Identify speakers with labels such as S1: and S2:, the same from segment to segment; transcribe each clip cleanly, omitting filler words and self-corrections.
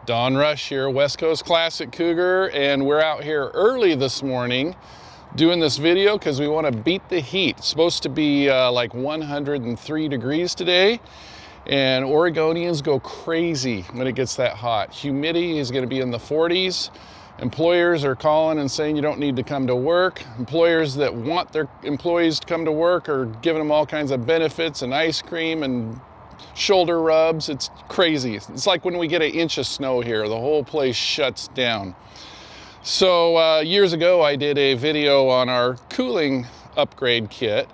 S1: Don Rush here, West Coast Classic Cougar, and we're out here early this morning doing this video because we want to beat the heat. It's supposed to be like 103 degrees today, and Oregonians go crazy when it gets that hot. Humidity is going to be in the 40s. Employers are calling and saying you don't need to come to work. Employers that want their employees to come to work are giving them all kinds of benefits and ice cream and shoulder rubs. It's crazy. It's like when we get an inch of snow here, the whole place shuts down. So years ago, I did a video on our cooling upgrade kit,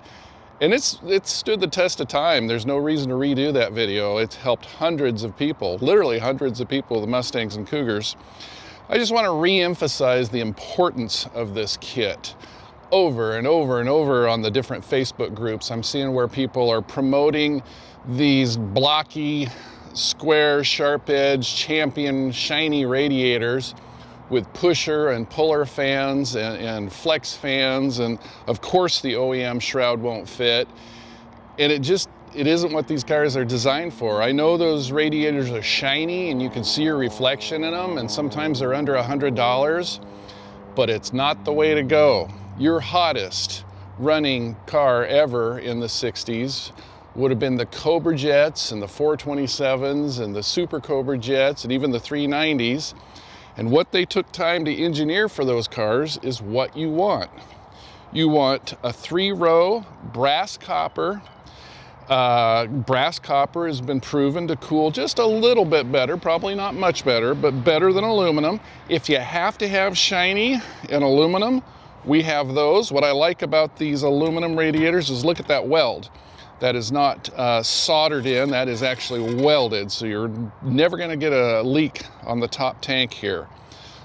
S1: and it stood the test of time. There's no reason to redo that video. It's helped hundreds of people, literally hundreds of people, the Mustangs and Cougars. I just want to re-emphasize the importance of this kit over and over and over on the different Facebook groups. I'm seeing where people are promoting these blocky, square, sharp edge, champion, shiny radiators with pusher and puller fans and flex fans, and of course the OEM shroud won't fit. And it isn't what these cars are designed for. I know those radiators are shiny and you can see your reflection in them, and sometimes they're under $100, but it's not the way to go. Your hottest running car ever in the 60s would have been the Cobra Jets and the 427s and the Super Cobra Jets and even the 390s. And what they took time to engineer for those cars is what you want. You want a 3-row brass copper. Brass copper has been proven to cool just a little bit better, probably not much better, but better than aluminum. If you have to have shiny and aluminum, we have those. What I like about these aluminum radiators is look at that weld. That is not soldered in, that is actually welded, so you're never going to get a leak on the top tank here.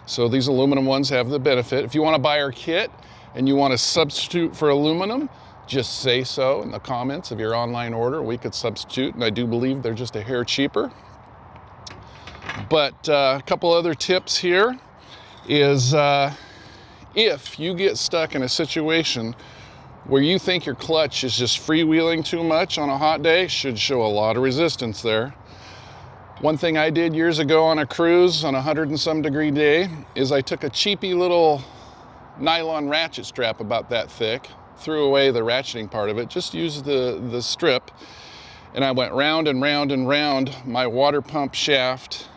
S1: So these aluminum ones have the benefit. If you want to buy our kit and you want to substitute for aluminum, just say so in the comments of your online order. We could substitute, and I do believe they're just a hair cheaper. But a couple other tips here is if you get stuck in a situation where you think your clutch is just freewheeling too much on a hot day, should show a lot of resistance there. One thing I did years ago on a cruise on a 100 and some degree day is I took a cheapy little nylon ratchet strap about that thick, threw away the ratcheting part of it, just used the strip, and I went round and round and round my water pump shaft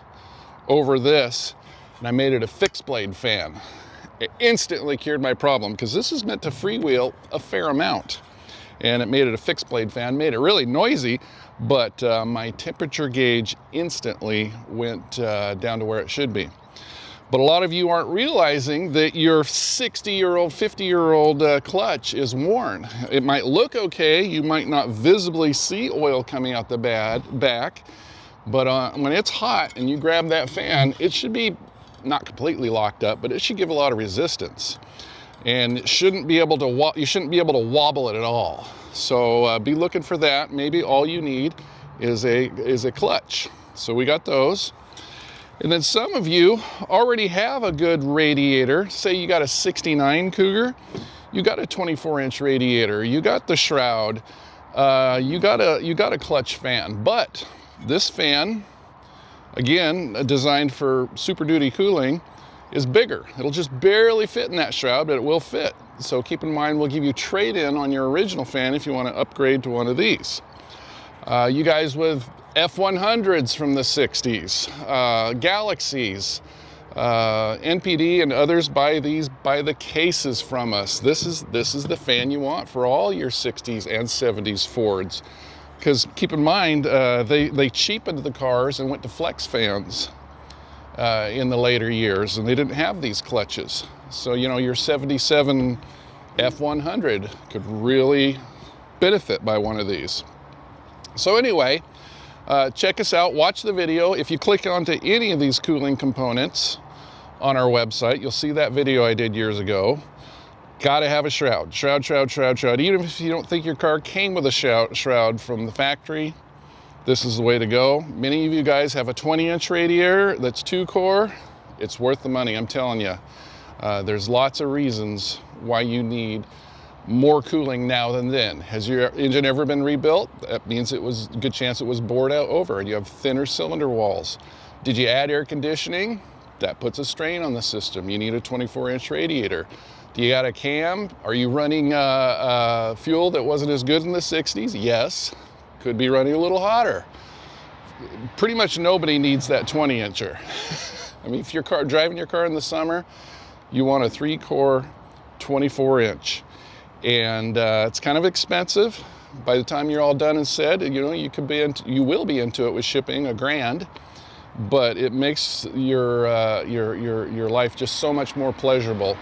S1: over this, and I made it a fixed blade fan. It instantly cured my problem because this is meant to freewheel a fair amount, and it made it a fixed blade fan, made it really noisy, but my temperature gauge instantly went down to where it should be. But a lot of you aren't realizing that your 60-year-old, 50-year-old clutch is worn. It might look okay, you might not visibly see oil coming out the back, but when it's hot and you grab that fan, it should be not completely locked up, but it should give a lot of resistance, and it shouldn't be able to you shouldn't be able to wobble it at all. So be looking for that. Maybe all you need is a clutch. So we got those. And then some of you already have a good radiator. Say you got a 69 Cougar, you got a 24-inch radiator, you got the shroud, you got a clutch fan, but this fan, again, designed for Super Duty cooling, is bigger. It'll just barely fit in that shroud, but it will fit. So keep in mind, we'll give you trade-in on your original fan if you want to upgrade to one of these. You guys with F100s from the 60s, Galaxies, NPD and others buy the cases from us. This is the fan you want for all your 60s and 70s Fords. Because keep in mind, they cheapened the cars and went to flex fans in the later years, and they didn't have these clutches. So, you know, your 77 F100 could really benefit by one of these. So anyway, check us out, watch the video. If you click onto any of these cooling components on our website, you'll see that video I did years ago. Gotta have a shroud. Shroud. Even if you don't think your car came with a shroud from the factory, this is the way to go. Many of you guys have a 20-inch radiator that's 2-core. It's worth the money, I'm telling you. There's lots of reasons why you need more cooling now than then. Has your engine ever been rebuilt? That means it was a good chance it was bored out over, and you have thinner cylinder walls. Did you add air conditioning? That puts a strain on the system. You need a 24-inch radiator. Do you got a cam? Are you running fuel that wasn't as good in the 60s? Yes. Could be running a little hotter. Pretty much nobody needs that 20-incher. I mean, if you're driving your car in the summer, you want a 3-core 24-inch. And it's kind of expensive. By the time you're all done and said, you know, you will be into it with shipping $1,000. But it makes your life just so much more pleasurable.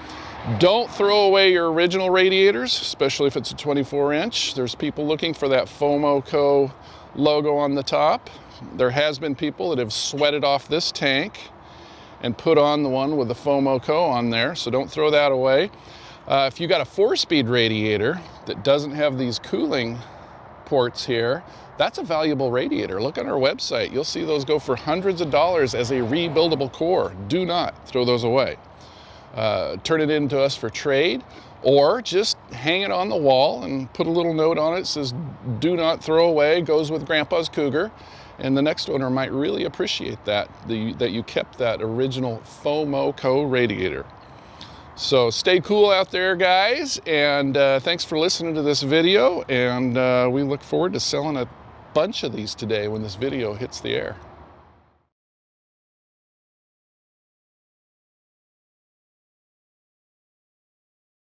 S1: Don't throw away your original radiators, especially if it's a 24-inch. There's people looking for that FOMO-CO logo on the top. There has been people that have sweated off this tank and put on the one with the FOMO-CO on there, so don't throw that away. If you got a 4-speed radiator that doesn't have these cooling ports here, that's a valuable radiator. Look on our website. You'll see those go for hundreds of dollars as a rebuildable core. Do not throw those away. Turn it into us for trade, or just hang it on the wall and put a little note on it that says, do not throw away, goes with Grandpa's Cougar. And the next owner might really appreciate that you kept that original FOMO-CO radiator. So stay cool out there, guys, and thanks for listening to this video, and we look forward to selling a bunch of these today when this video hits the air.